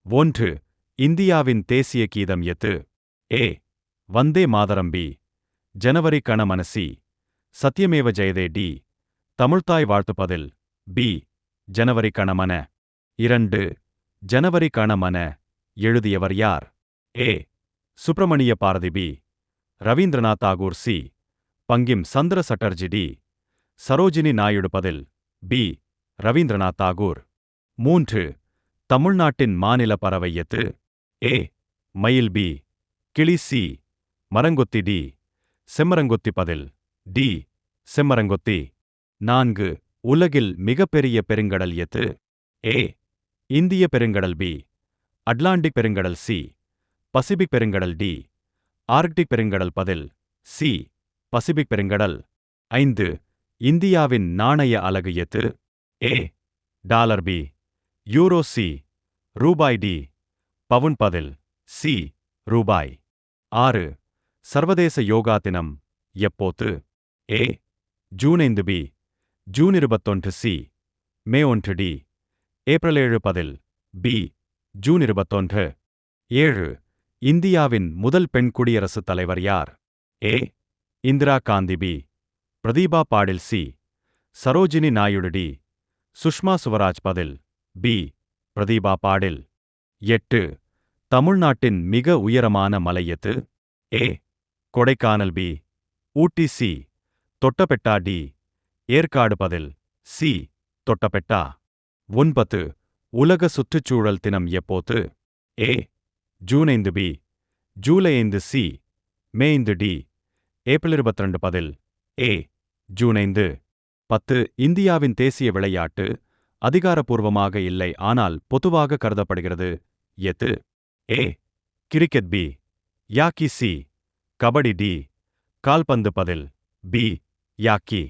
1. இந்தியாவின் தேசிய கீதம் எது? ஏ. வந்தே மாதரம். பி. ஜனவரி கண மனசி. சத்யமேவ ஜெயதே. டி. தமிழ்த்தாய் வாழ்த்துப்பதில். பி. ஜனவரி கணமன. 2. ஜனவரி கணமன எழுதியவர் யார்? ஏ. சுப்பிரமணிய பாரதி. பி. ரவீந்திரநாத் தாகூர். சி. பங்கிம் சந்திர சட்டர்ஜி. டி. சரோஜினி நாயுடு. பதில் பி. ரவீந்திரநாத் தாகூர். 3. தமிழ்நாட்டின் மாநில பறவை எது? ஏ. மயில். பி. கிளி. சி. மரங்கொத்தி. டி. செம்மரங்கொத்தி. பதில் டி. செம்மரங்கொத்தி. 4. உலகில் மிகப்பெரிய பெருங்கடல் எது? ஏ. இந்திய பெருங்கடல். பி. அட்லாண்டிக் பெருங்கடல். சி. பசிபிக் பெருங்கடல். டி. ஆர்க்டிக் பெருங்கடல். பதில் சி. பசிபிக் பெருங்கடல். 5. இந்தியாவின் நாணய அலகு எது? ஏ. டாலர். பி. யூரோ. சி. ரூபாய். டி. பவுன். பதில் சி. ரூபாய். 6. சர்வதேச யோகா தினம் எப்போது? ஏ. ஜூன் 5. பி. ஜூன் 21. சி. மே 1. டி. ஏப்ரல் 7. பதில் பி. ஜூன் 21. 7. இந்தியாவின் முதல் பெண் குடியரசுத் தலைவர் யார்? ஏ. இந்திரா காந்தி. பி. பிரதீபா பாடில். சி. சரோஜினி நாயுடு. டி. சுஷ்மா சுவராஜ். பதில் பி. பிரதீபா பாடில். 8. தமிழ்நாட்டின் மிக உயரமான மலை எது? ஏ. கொடைக்கானல். பி. ஊட்டி. சி. தொட்டபெட்டா. டி. ஏற்காடு. பதில் சி. தொட்டபெட்டா. 9. உலக சுற்றுச்சூழல் தினம் எப்போது? ஏ. ஜூன் 5. பி. ஜூலை 5. சி. மே 5. டி. ஏப்ரல் 22. பதில் ஏ. ஜூன் 5. 10. இந்தியாவின் தேசிய விளையாட்டு அதிகாரப்பூர்வமாக இல்லை ஆனால் பொதுவாக கருதப்படுகிறது எது? A. Cricket. B. Hockey. C. Kabaddi. D. கால்பந்து. பதில் பி. யாக்கி.